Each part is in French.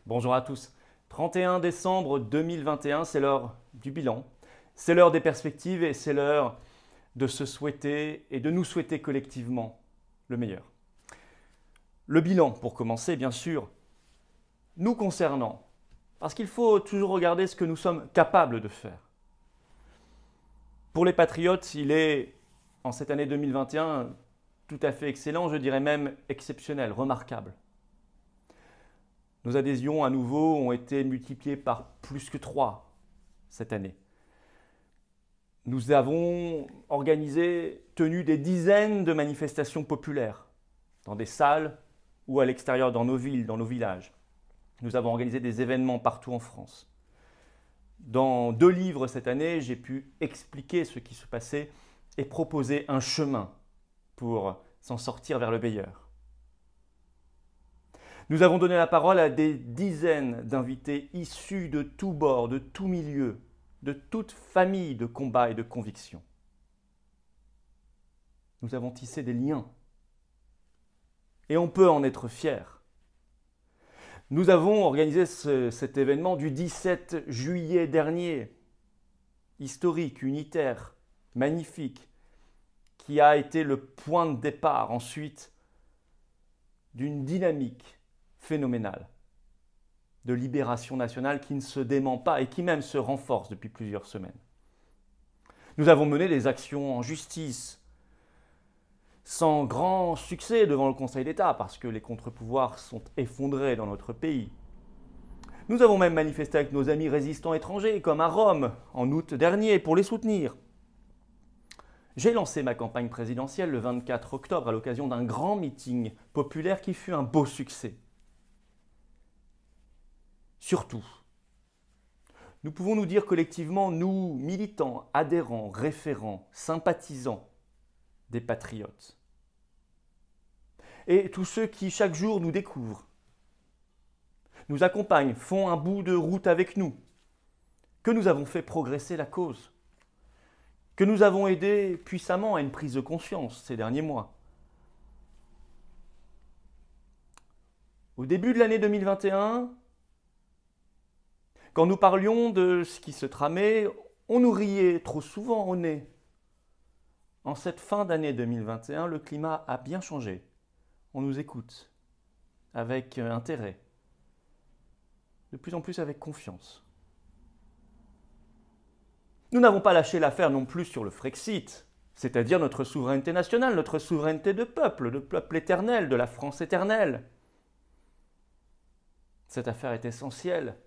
Bonjour à tous. 31 décembre 2021, c'est l'heure du bilan, c'est l'heure des perspectives et c'est l'heure de se souhaiter et de nous souhaiter collectivement le meilleur. Le bilan, pour commencer, bien sûr, nous concernant, parce qu'il faut toujours regarder ce que nous sommes capables de faire. Pour les patriotes, il est, en cette année 2021, tout à fait excellent, je dirais même exceptionnel, remarquable. Nos adhésions à nouveau ont été multipliées par plus que 3 cette année. Nous avons organisé, tenu des dizaines de manifestations populaires dans des salles ou à l'extérieur dans nos villes, dans nos villages. Nous avons organisé des événements partout en France. Dans 2 livres cette année, j'ai pu expliquer ce qui se passait et proposer un chemin pour s'en sortir vers le meilleur. Nous avons donné la parole à des dizaines d'invités issus de tous bords, de tous milieux, de toute famille de combat et de conviction. Nous avons tissé des liens. Et on peut en être fier. Nous avons organisé cet événement du 17 juillet dernier, historique, unitaire, magnifique, qui a été le point de départ ensuite d'une dynamique phénoménale de libération nationale qui ne se dément pas et qui même se renforce depuis plusieurs semaines. Nous avons mené des actions en justice sans grand succès devant le Conseil d'État parce que les contre-pouvoirs sont effondrés dans notre pays. Nous avons même manifesté avec nos amis résistants étrangers comme à Rome en août dernier pour les soutenir. J'ai lancé ma campagne présidentielle le 24 octobre à l'occasion d'un grand meeting populaire qui fut un beau succès. Surtout, nous pouvons nous dire collectivement, nous, militants, adhérents, référents, sympathisants des patriotes, et tous ceux qui chaque jour nous découvrent, nous accompagnent, font un bout de route avec nous, que nous avons fait progresser la cause, que nous avons aidé puissamment à une prise de conscience ces derniers mois. Au début de l'année 2021, quand nous parlions de ce qui se tramait, on nous riait trop souvent au nez. En cette fin d'année 2021, le climat a bien changé. On nous écoute avec intérêt, de plus en plus avec confiance. Nous n'avons pas lâché l'affaire non plus sur le Frexit, c'est-à-dire notre souveraineté nationale, notre souveraineté de peuple éternel, de la France éternelle. Cette affaire est essentielle.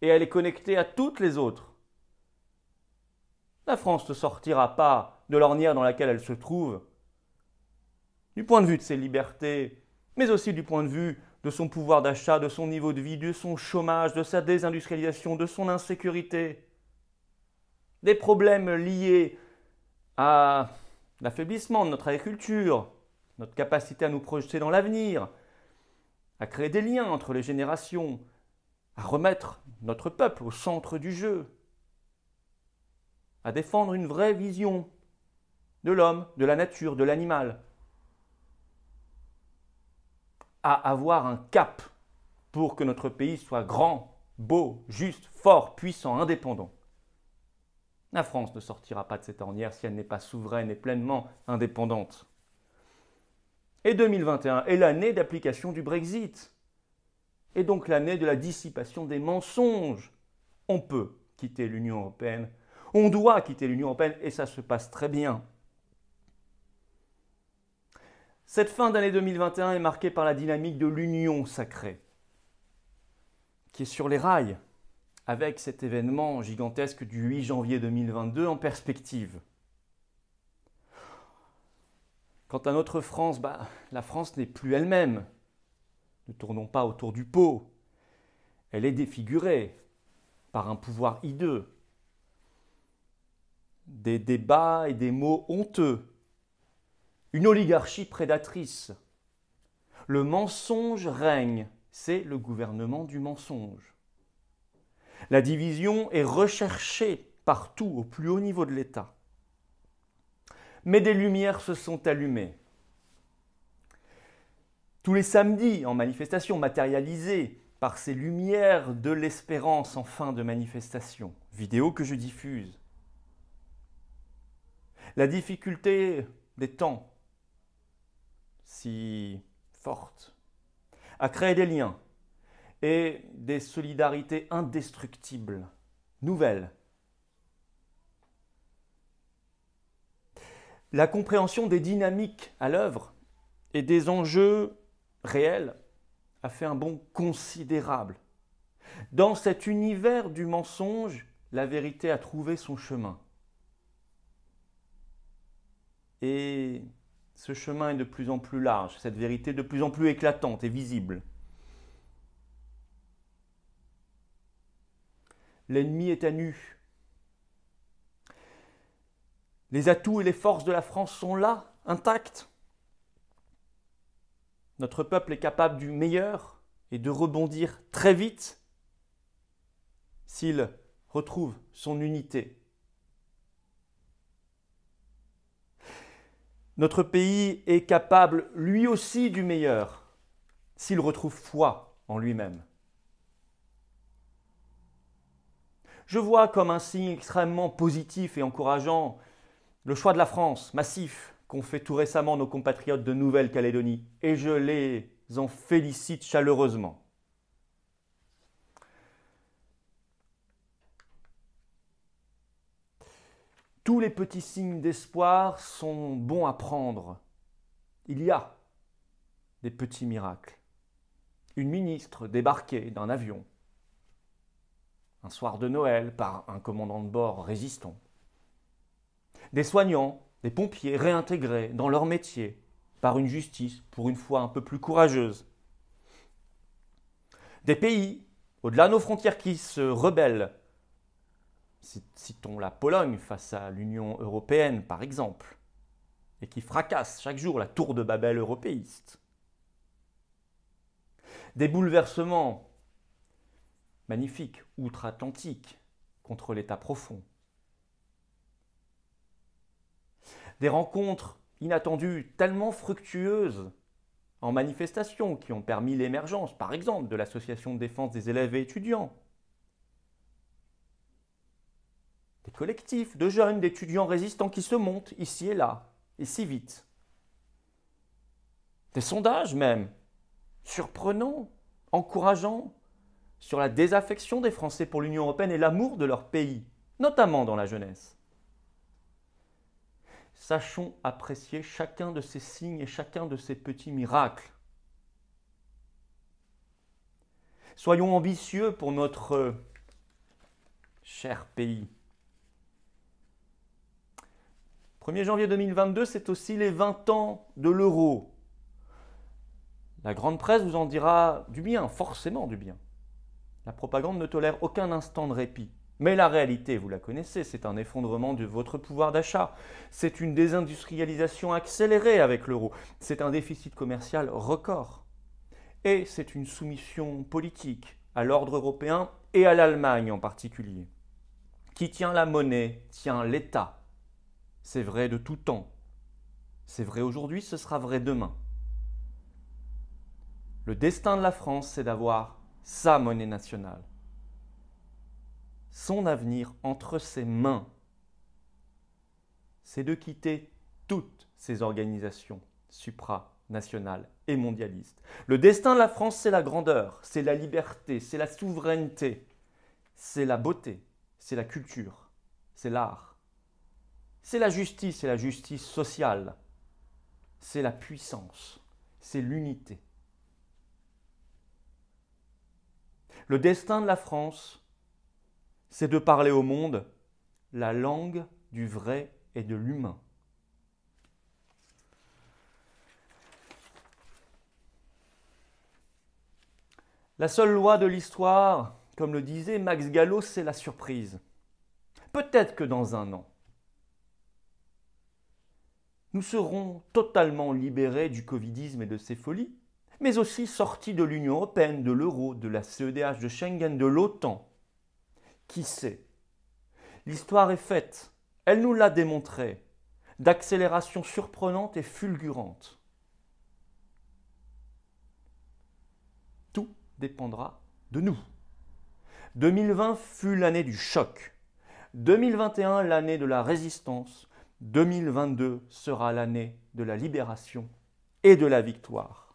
Et elle est connectée à toutes les autres. La France ne sortira pas de l'ornière dans laquelle elle se trouve, du point de vue de ses libertés, mais aussi du point de vue de son pouvoir d'achat, de son niveau de vie, de son chômage, de sa désindustrialisation, de son insécurité, des problèmes liés à l'affaiblissement de notre agriculture, notre capacité à nous projeter dans l'avenir, à créer des liens entre les générations, à remettre notre peuple au centre du jeu, à défendre une vraie vision de l'homme, de la nature, de l'animal, à avoir un cap pour que notre pays soit grand, beau, juste, fort, puissant, indépendant. La France ne sortira pas de cette ornière si elle n'est pas souveraine et pleinement indépendante. Et 2021 est l'année d'application du Brexit. Et donc l'année de la dissipation des mensonges. On peut quitter l'Union européenne, on doit quitter l'Union européenne et ça se passe très bien. Cette fin d'année 2021 est marquée par la dynamique de l'union sacrée, qui est sur les rails, avec cet événement gigantesque du 8 janvier 2022 en perspective. Quant à notre France, la France n'est plus elle-même. Ne tournons pas autour du pot. Elle est défigurée par un pouvoir hideux. Des débats et des mots honteux. Une oligarchie prédatrice. Le mensonge règne. C'est le gouvernement du mensonge. La division est recherchée partout, au plus haut niveau de l'État. Mais des lumières se sont allumées. Tous les samedis, en manifestation matérialisée, par ces lumières de l'espérance en fin de manifestation, vidéo que je diffuse. La difficulté des temps, si forte, à créer des liens et des solidarités indestructibles, nouvelles. La compréhension des dynamiques à l'œuvre et des enjeux réels a fait un bond considérable. Dans cet univers du mensonge, la vérité a trouvé son chemin. Et ce chemin est de plus en plus large, cette vérité de plus en plus éclatante et visible. L'ennemi est à nu. Les atouts et les forces de la France sont là, intacts. Notre peuple est capable du meilleur et de rebondir très vite s'il retrouve son unité. Notre pays est capable lui aussi du meilleur s'il retrouve foi en lui-même. Je vois comme un signe extrêmement positif et encourageant le choix de la France, massif, qu'ont fait tout récemment nos compatriotes de Nouvelle-Calédonie, et je les en félicite chaleureusement. Tous les petits signes d'espoir sont bons à prendre. Il y a des petits miracles. Une ministre débarquée d'un avion, un soir de Noël par un commandant de bord résistant. Des soignants, des pompiers réintégrés dans leur métier par une justice pour une fois un peu plus courageuse. Des pays, au-delà de nos frontières, qui se rebellent. Citons la Pologne face à l'Union européenne, par exemple, et qui fracassent chaque jour la tour de Babel européiste. Des bouleversements magnifiques, outre-Atlantique, contre l'État profond. Des rencontres inattendues, tellement fructueuses en manifestation, qui ont permis l'émergence, par exemple, de l'Association de défense des élèves et étudiants. Des collectifs de jeunes, d'étudiants résistants qui se montent ici et là, et si vite. Des sondages même, surprenants, encourageants, sur la désaffection des Français pour l'Union européenne et l'amour de leur pays, notamment dans la jeunesse. Sachons apprécier chacun de ces signes et chacun de ces petits miracles. Soyons ambitieux pour notre cher pays. 1er janvier 2022, c'est aussi les 20 ans de l'euro. La grande presse vous en dira du bien, forcément du bien. La propagande ne tolère aucun instant de répit. Mais la réalité, vous la connaissez, c'est un effondrement de votre pouvoir d'achat. C'est une désindustrialisation accélérée avec l'euro. C'est un déficit commercial record. Et c'est une soumission politique à l'ordre européen et à l'Allemagne en particulier. Qui tient la monnaie, tient l'État. C'est vrai de tout temps. C'est vrai aujourd'hui, ce sera vrai demain. Le destin de la France, c'est d'avoir sa monnaie nationale. Son avenir entre ses mains, c'est de quitter toutes ces organisations supranationales et mondialistes. Le destin de la France, c'est la grandeur, c'est la liberté, c'est la souveraineté, c'est la beauté, c'est la culture, c'est l'art, c'est la justice sociale, c'est la puissance, c'est l'unité. Le destin de la France, c'est de parler au monde la langue du vrai et de l'humain. La seule loi de l'histoire, comme le disait Max Gallo, c'est la surprise. Peut-être que dans un an, nous serons totalement libérés du covidisme et de ses folies, mais aussi sortis de l'Union européenne, de l'euro, de la CEDH, de Schengen, de l'OTAN. Qui sait? L'histoire est faite, elle nous l'a démontré, d'accélération surprenante et fulgurante. Tout dépendra de nous. 2020 fut l'année du choc. 2021, l'année de la résistance. 2022 sera l'année de la libération et de la victoire.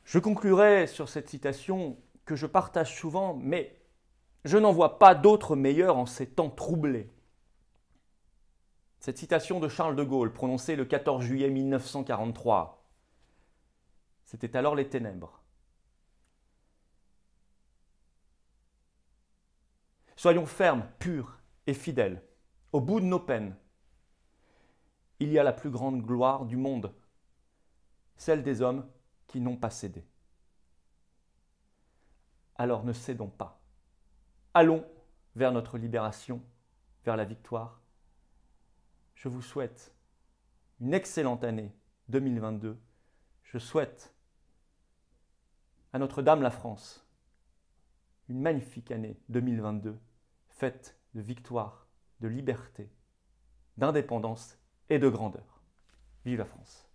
Je conclurai sur cette citation que je partage souvent, mais je n'en vois pas d'autre meilleure en ces temps troublés. Cette citation de Charles de Gaulle, prononcée le 14 juillet 1943, c'était alors les ténèbres. Soyons fermes, purs et fidèles. Au bout de nos peines, il y a la plus grande gloire du monde, celle des hommes qui n'ont pas cédé. Alors ne cédons pas. Allons vers notre libération, vers la victoire. Je vous souhaite une excellente année 2022. Je souhaite à Notre-Dame la France une magnifique année 2022, faite de victoire, de liberté, d'indépendance et de grandeur. Vive la France!